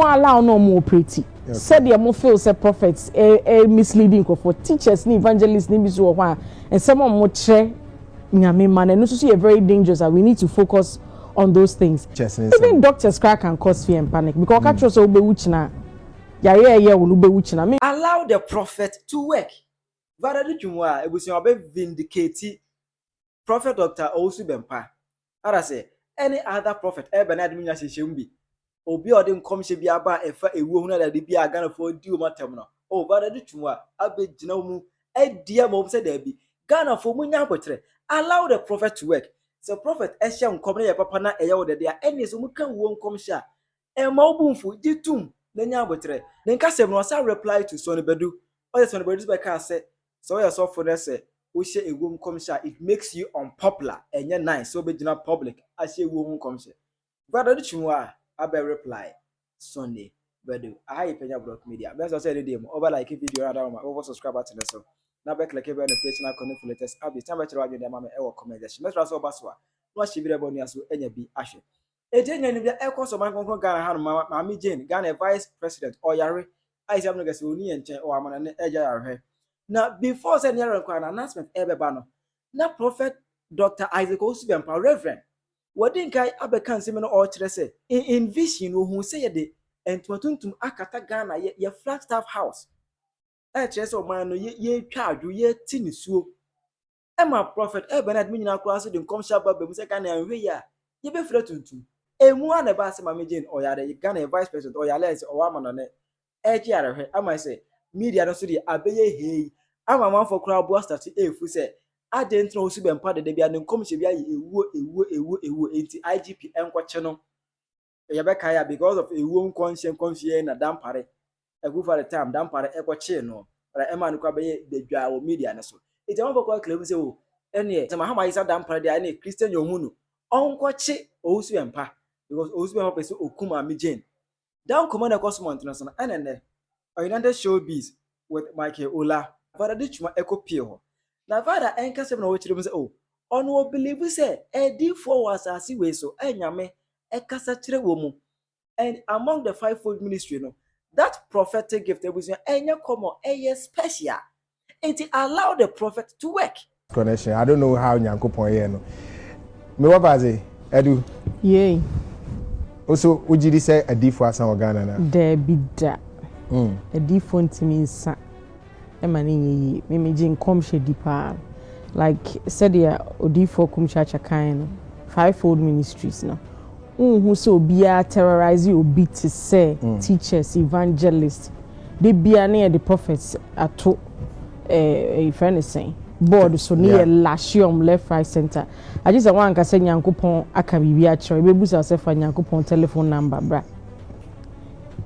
allow no more pretty. Said the more feel say prophets misleading for teachers ni evangelists ni biso ho and some more che nyame man and so very dangerous and we need to focus on those things. Even doctors crack and cause fear and panic because catch us obe wuchina ya will ube wuchina. Allow the prophet to work. Vida Adutwumwaa ebusi obe vindicate prophet Dr. Owusu Bempah. Ada say any other prophet Bernard Minya Sheshembi obi odin komhye bia ba efa ewu hunu da de bia Ghana for di o matem no o Vida Adutwumwaa abegina mu edia mo say da bi Ghana for munya abotre. Allow the prophet to work. So prophet ehye nkom na ye papa na eye wo de dia eni so muka wo nkomhye a ma obunfu ditum na nya abotre. Den kasem no sa reply to Sonnie Badu. O Sonnie Badu be ka say so you so for that say we share a room commercial, it makes you unpopular and you're nice, so be not public. I say woman commercial. Vida Adutwumwaa, I be reply Sonnie Badu. I Penyah Block Media. Best I say the demo over like a video over subscribe button so. Now back like every notification connect for latest updates. Time better radio the mama ever comment. Let's also baswa. No she video boni aso enya bi ahwe. Ejenya ni bia ekos man konkon Ghana ha no Mama Jane, Ghana Vice President Oyare. I say am no gase oni enchen o amana ne eja yarehwe. Now, before sending an announcement, everybody, now Prophet Dr. Owusu Bempah, Reverend, what didn't I abekan seminar or say in vision who say the and to Akata Ghana, ye Flagstaff House. Chess of man, ye charge, ye tin so. Emma Prophet Bernard Minya cross it in Comsha Babu second and we ya, ye be threatened to. And one about Mama Jane or Ghana Vice President or Yales or woman on it. Edge I might say, media no study abeye hey. I'm a man for crowd buster to if we say I didn't know Owusu Bempah de bia no come she bia ewu enti IGP enko cheno Rebecca ya because of ewu conscience na dampare a go for the time dampare ekwo che no but Emma no kwa be the dwa o media na so it am for claim say o ene e ma isa dampare de ene Christian yohunu onko che Owusu Bempah because Owusu Bempah person okuma mi Jane down command Cosmo International ene United Showbiz with Michael Ola Vida Adutwumwaa ekopie ho na Vida enkasem na wo kire mu se o ono o believe say edi4 was asase we so enyame ekasa kire wo mu and among the fivefold ministry no that prophetic gift was enya common special it allow the prophet to work connection. I don't know how Nyankopon here no me wa baze edu yey also ujidi say edi4 asan Ghana na there be da edi4 ntimi nsa emani me jin komhye dipa like said ya odi4 kumchacha kan fivefold ministries no who so bia terrorize obi to say teachers evangelists they bia na the prophets ato if anything board so near lashium left right center I just want ka say Nyankopon aka bibia kire be busa say fa Nyankopon telephone number bra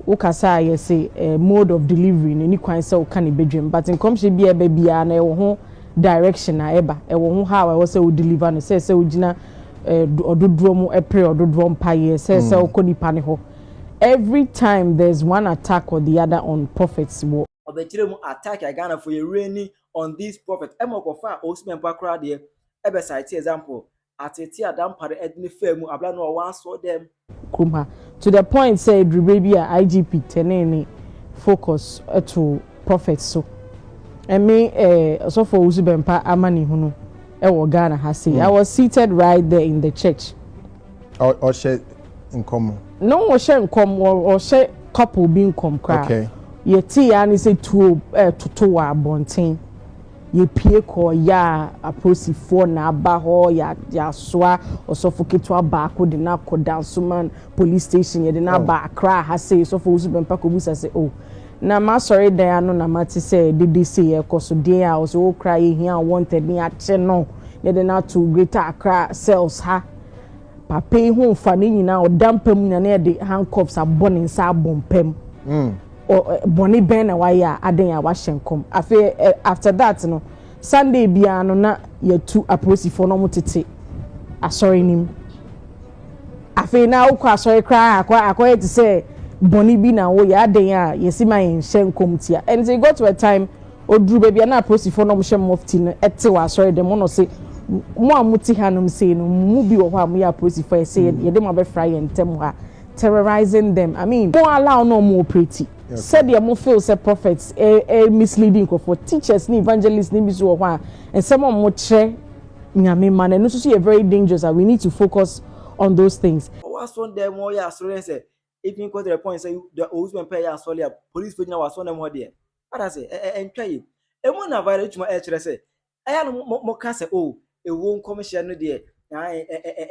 ukasa ye say mode of delivery ni kwan say o kan bedwem but in come she bia bia na e wo ho direction na eba e wo ho how I was say o deliver no say o gina ododro mu epre ododro mpaye say o konipa ne ho every time there's one attack or the other on prophets wo obetire mu attack Ghana for a rainy on these prophets emokofa Owusu Bempah crowd there ebe cite example ateti adampare edne femu abla no wan so them kuma to the point say baby IGP tenene focus to prophets so and me so for Owusu Bempah amani hunu e wo Ghana ha say I was seated right there in the church or share in common no share in common or share couple being come cry okay ye ti ya ni say to wa bonten ye pie ko ya aposifo na aba ho ya soa osofoketwa baako de na kodanso man police station ye de na ba Accra ha say so for Owusu Bempah ko busa say oh na ma sorry dan no na ma ti say did say ye koso den a o so cry here wanted me a che no ye de na to Greater Accra cells ha papa hu fa ni nyina o dampam nyina na de handcuffs abon nsa abompam or boni ben na waya aden ya washenkom afi after that no Sunday bia no na ye tu aposifo no mutete asori nim afi na ukwa asori kra akwa to say boni bi na wo ya aden ya yesi ma yen tia and they got to a time odru bia na aposifo no mhye mufti no ete wa asori dem no say mo amuti hanom say no mu bi wo ho am ya aposifo say ye dem abefra ye ntem ha terrorizing them. I mean, don't allow no more pretty. Said the more feel say prophets misleading for teachers ni evangelists ni bisu ho and some more tre nyame man and so see very dangerous and we need to focus on those things. What's one them more ya so say if you go to the point say the Owusu Bempah ya so le police for was one them more there. What I say entwa yi e mo na violate tuma e kire say aya no mo ka say oh e won commission no there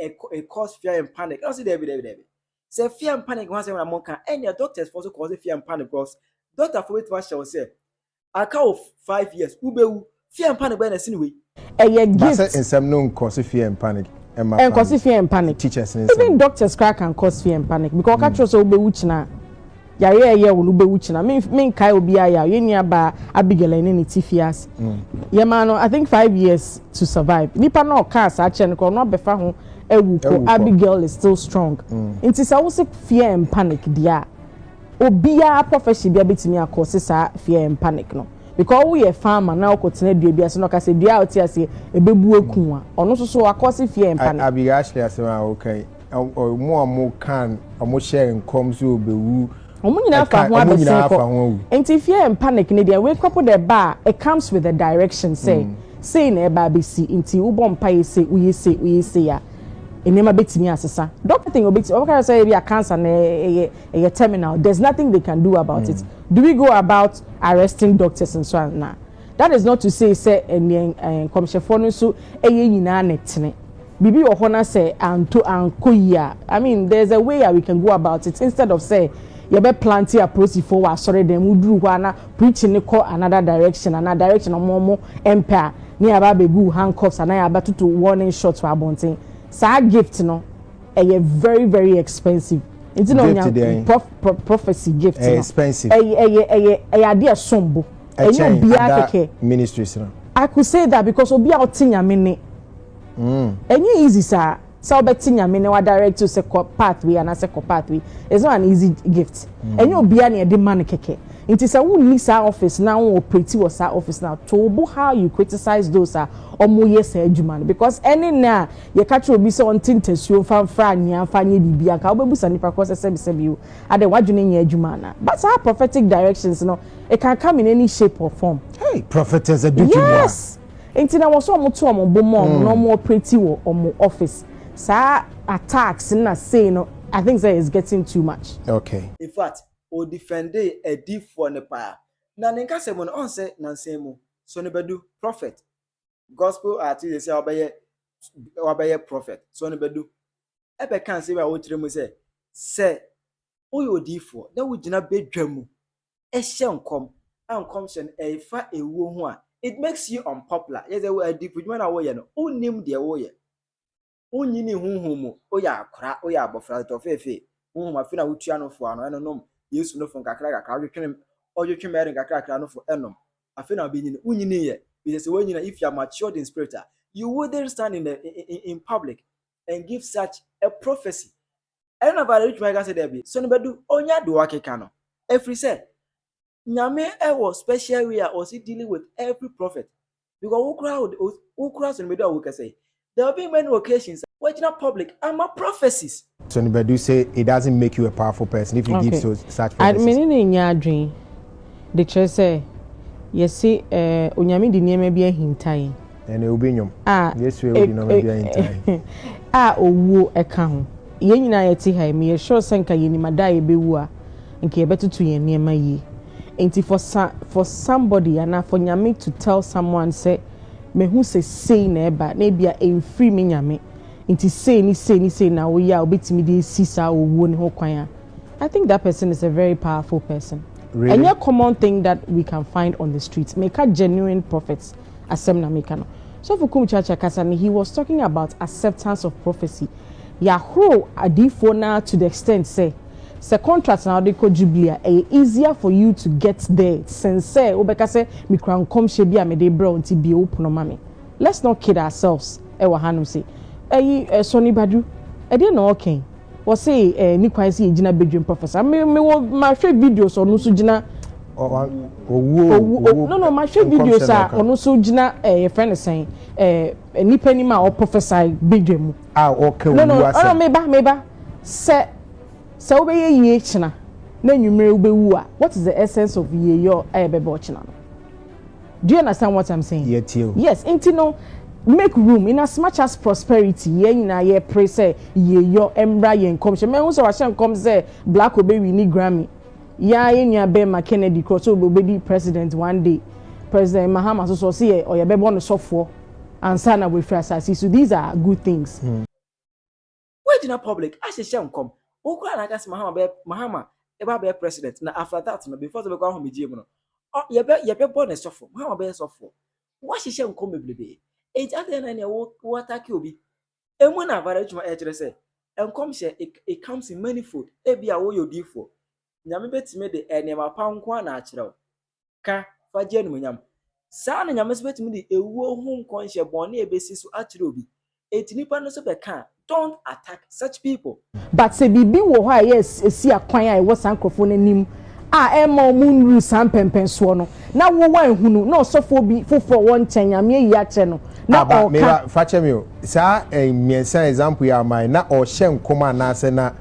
e cause fear and panic. I see there say fear and panic once when I'm can any doctors for so cause fear and panic because doctor for wait what shall say I count 5 years ubewu fear and panic by na sin way A gift in some known cause fear and panic and cause fear and panic teachers even doctors crack can cause fear and panic because catch so ubewu china ya ubewu china me kai obi aya ye nia ba Abigail ni tifias ye man I think 5 years to survive nipa no cars a chen ko no befa ho Ewuko. Abigail is still strong. It is also fear and panic dia. Obia profession bia betimi akose sa fear and panic no. Because we a farmer now kotene dua bia so no ka se dua oti ase ebebu eku a. Ono so akose fear and panic. Abi actually asema okay. Mo can omo share comes so bewu. Omo nyina fa ho abese. Enti fear and panic ne dia we couple the bar it comes with a direction say na eba be see enti wo bom pa ye say we say ya. Enema betimi asesa doctor thing obeti okay say be a cancer na a terminal there's nothing they can do about it. Do we go about arresting doctors and so on now? That is not to say commission for no so eye nyina netene bibi ohona say ankoya. I mean there's a way we can go about it instead of say you be plenty approach for wa sorry dem uduru ho na preaching ko another direction omomo empire ni aba be go handcuffs and aba to warning shots for abontin. Sa gift no very very expensive. It's no prophecy gift no expensive. Idea sombo. Ministries no. I could say that because obi a otinya mene. Any easy sir. So betinya mene wa direct to say pathway and say pathway. It's not an easy gift. Any obi a na de man keke. It is a won lisa office now or pretty was our office now to how you criticize those omo yes adwuma because any na you catch obi so on tintesuo fan nya fanye bibia ka obebusa nipa ko se you ade wadwene nya adwuma na but our prophetic directions no it can come in any shape or form. Hey prophetess Adutwumwaa. Yes enti na wo so omo to omo bom no more pretty wo omo office sa attacks na say no I think that is getting too much. Okay, in fact o defend a deep for ne pa na nka se mo on say nansen mu Sonnie Badu prophet gospel artist say obeye prophet Sonnie Badu ebe kan say ba wo tire mu say o yo deep for na wo gina bedwa mu e hye ankom sen e fa ewo ho a it makes you unpopular. Yes a deep you na wo ye no unim de wo ye unyini hunhumu o ya akra o ya abofra to fefe hunhum afi na wotua no fo ano eno nom Yesu no fon kakra wetwene odwetwe mere kakra no fo enom afi na be unyini ye because when you if you are matured in spirit you wouldn't stand in public and give such a prophecy. I don't know about which way I say there be Sonnie Badu onya do akeka no every say nyame was special way or see dealing with every prophet because who crowd Sonnie Badu we can say there have been many occasions where in public and my prophecies. Sonnie Badu say it doesn't make you a powerful person if you give such prophecies. I mean in your dream the church say yes see onyame di niam bia hintai and obinyom yes we odi no bia hintai owu eka ho ye nyina ye ti ha me ye sure senka ye ni madai bewu a nke ye betutu ye niam yi enti for somebody and for nyame to tell someone say me hu say na eba na bia enfree me nyame enti say na wo ya obetimi de sisa owu ne ho kwan. I think that person is a very powerful person. Really? And a common thing that we can find on the streets. Make a genuine prophets. Asemna mekano. So for Kumchacha Kasani, he was talking about acceptance of prophecy. Yahoo adifona to the extent say contracts now they could jubilee easier for you to get there. Since say obeka say mi kran kom shebia me de bro nti bi open mami. Let's not kid ourselves. Ewa hanum say. Sonnie Badu. E dey no okay. Was say ni kwan say gina bedroom professor me my share videos on so gina no my share videos are on so gina your friend saying ni penny ma or professor bedroom okay no meba say So we ye china. Na nwumere ubewu a. What is the essence of ye yo bebe china? Do you understand what I'm saying? Yes, intino make room in as much as prosperity. Ye na ye pray say ye yo embra ye nkom. Me hu so wa hye nkom say Black Obe win Grammy. Ya ye nya be ma Kennedy cross obe be president one day. President Mahama so say or ye be born sofo ansa na we free asasi. So these are good things. Wait in a public as hye nkom. Okura na gas Mahama eba be president na after that no before the go home gye mu no. Oh ye be born sofo. Mahama be sofo. What hye nkom beblebe. It at the end what attack obi. Emu na Vida Adutwumwaa e kire say enkom hye it comes in many food. E bia wo yodifo. Nyame betime de enema pa nko na akire ka fa je no nyam. Sa na nyame betime de ewuo hu nko hye bone e besi so akire obi. Etinipa no so be ka don't attack such people. But say bibi wo ho a yes esi akwan a e wo sankrofo nanim a ema omunru san pempenso no na wo wan hunu na osofo bi fofo won kyanyame yi ache no na o ka fache me o sa miensa example ya mai na o hye nkoma na ase na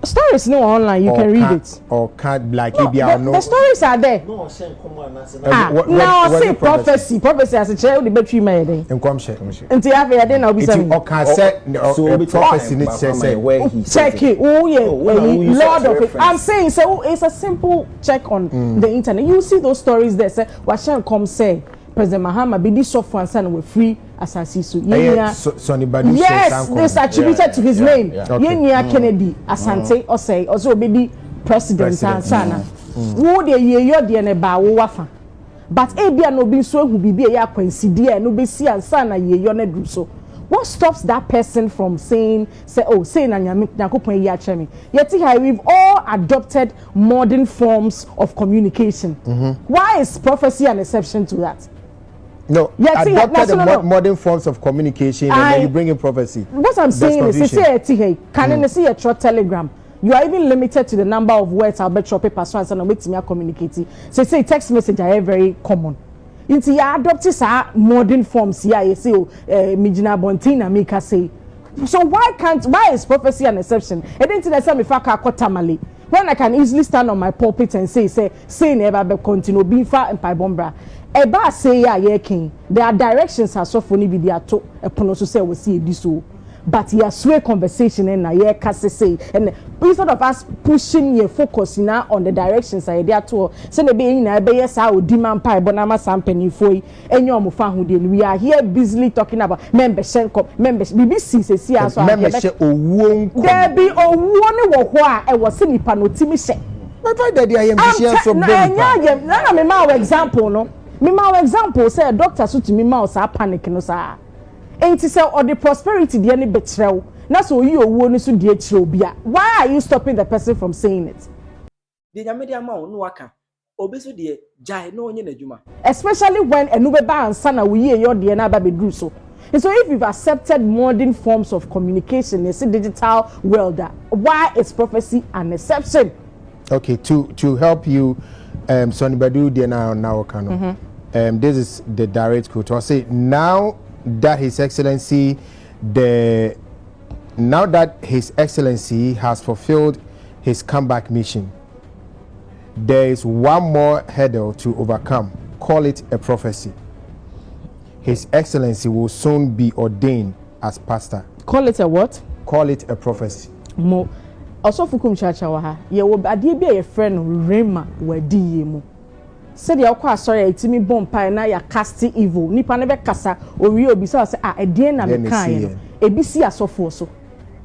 stories no online you can read it or can't like no, the stories are there no hye nkoma na ase now say prophecy as a child the battery made enkom hye nti afa ya dey na obi say o can say prophecy ni say check it lord of it I'm saying so it's a simple check on the internet you see those stories there say wa hye nkom say President Mahama be this soft one son we free asasi so Sonnie Badu yes this attributed to his name Yenya Kennedy Asante or say also be president sana wo de ye yo de ne ba wo wafa but e bia no bi so hu bibi e akwansidi no be si ansa na ye yo na du so what stops that person from saying say na nyakopon ye ache me yet we've all adopted modern forms of communication why is prophecy an exception to that? No, adopted the modern forms of communication and then you bring in prophecy. What I'm saying is, can you see a short telegram? You are even limited to the number of words I'll bet your paper so and wait to communicate. So say text message are very common. Into your adopted modern forms, yeah, you say Mijina Bontina make us say. So why is prophecy an exception? I didn't say me faka kotamale. When I can easily stand on my pulpit and say never be continue being far and bombra. Eba say ya ye king. There are directions as so funny be there to a pono say we see this so. But ya sway conversation and na ye kase say and instead of us pushing your focus now on the directions I there to say na be na be yes how demand pie bonama sampani foi enyo mo fa hu de we are here busily talking about membership BBC say see as membership owuo nko there be owuo ne wo ho a e wo se nipa no timi hye my father dey am bishia so big na me ma example no me ma example say doctor so to me ma o panic no sa enti say or the prosperity de ne betrew na so yi owuo ni so de akire obia why are you stopping the person from saying it de nyame de ama wo no waka obeso de jai no onye najuma especially when enubeba ansa na we ye your de na ba bedru so. And so if you've accepted modern forms of communication in the digital world, why is prophecy an exception? Okay, to help you, Sonnie Badu de now Kano. This is the direct quote. I say now that His Excellency has fulfilled his comeback mission, there is one more hurdle to overcome. Call it a prophecy. His Excellency will soon be ordained as pastor. Call it a what? Call it a prophecy. Mo also fukum chacha wa ha. Ye wo ade bi a friend Rema wadi ye mu. Said ya kwa sorry etimi bompa na ya cast evil. Nipa ne be kasa owi obi say edien na me kan ye. Ebi si asofo so.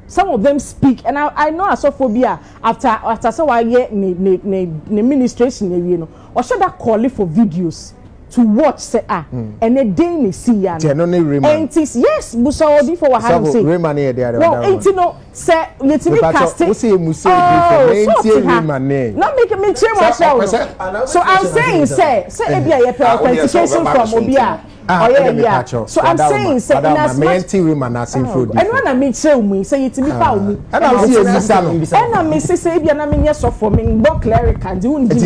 Some of them speak and I know asophobia after so why ye ne administration ye no. Or should that call it for videos? To watch say and a day me see ya and yes busa odi for what I say Rema ne there well ain't no say letimi cast we say mu say Rema ne not make me change what so I'm saying say e bia ye authentication from obia yeah so I'm saying say na menti Rema na say for and when I make say mu say yetimi pa mu and I see ebisa no and I me say bia na me nyɛ for me bo clerical di un di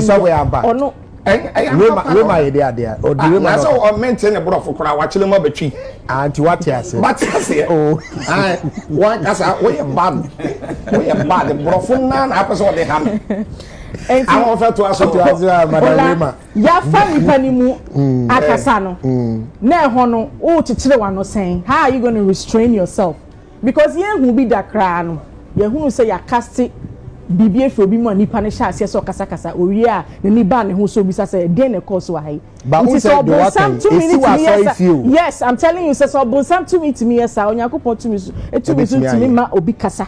or no Rema ye there or the Rema so o maintain the board of kura wa chile mo betwi anti what ya say but say oh one kasa we bad We are bad. The brofun na episode they have. I want to ask you Madam Rema. Ya fa nipa ni mu akasa no. Na ho no o chichire wa no sen. How are you going to restrain yourself? Because ye hu bi dakra no. Ye hu say ya cast bibi efi obi mu nipa ne sha ase so kasa owie a ne ni ba ne ho so bisa say den ne course wa hai. But who said the what thing? Yes, I'm telling you, so bonsam to me yes, Onyankopon to me to me ma obi kasa.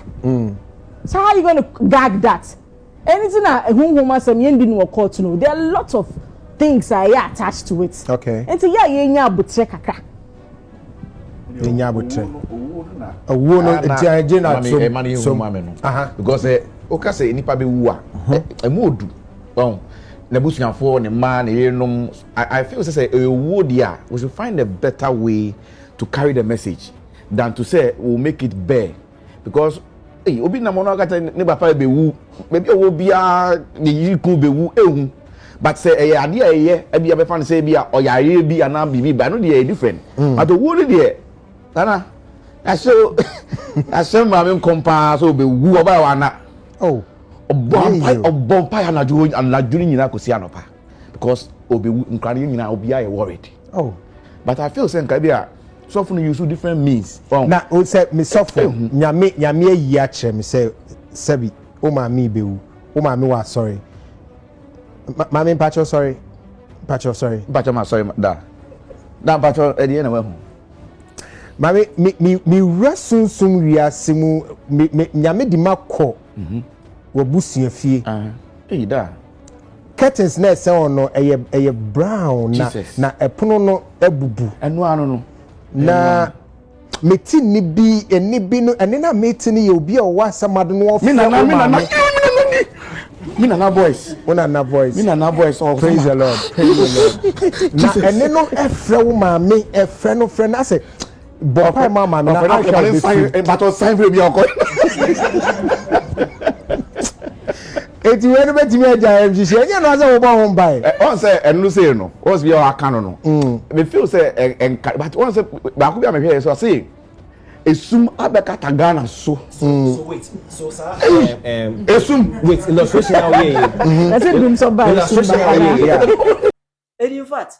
So how are you going to gag that? Anything that who some yendi no court no, there are lots of things attached to it. Okay. And so yenya abutre kakra. Yenya abutre. Owo no eje na so because oka say nipa be wu a emodu bon na busuafo ne ma na yenom I feel say ewu dia we should find a better way to carry the message than to say we'll make it bare because obi na mono aka ne papa be wu maybe owo bia ne yiku be wu ehu but say ade eye e bia be fan say bia oyare bi ana bibi ba no dey different but owo dey nana I show ma me kompa so be wu oba wa na Bompa anajuri nyina kosi anopa because obi nkrani nyina obi are worried. But I feel saying kabia so for use different means. Na o say me suffer nyame ayi a kire me say sabi o ma mi bewu o ma mi wa sorry. Ma me pacho sorry. Pacho sorry. Pacho ma sorry da. Da pacho e dey na we hu. Ma me rasunsun wiase mu nyame di makọ wabusua fie da curtains na ese ono eye brown na epono no ebubu eno ano no na meti ni bi eni bi no ene na meti ni ye obi a wa asamado no ofa mi na voice oh praise the lord na ene no efre wo maame efre no fre na say bopa mama no na but sign for me okọ eti we no betimi aja MGC enye no ase wo ba ho mbai on say enu say no was be our canon no me feel say but on say ba ko bi am here so say esum abekata Ghana so wait so sir esum wait illustration now let's do some by illustration in fact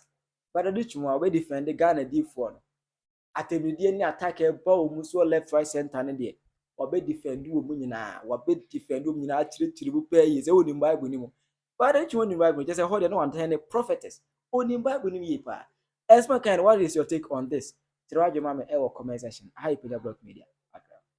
Badu Adutwumwaa we defend the Ghana D4 atemidie ni attack e ba o muso left right center ne de obe defend wo nyina obe defend wo nyina chiri bu pay ye se woni Bible ni mo Badu Adutwumwaa ni Bible just say hold no one ten prophetess oni Bible ni ye pa Esma kind what is your take on this Tirajo mama e wo comment section hype the block media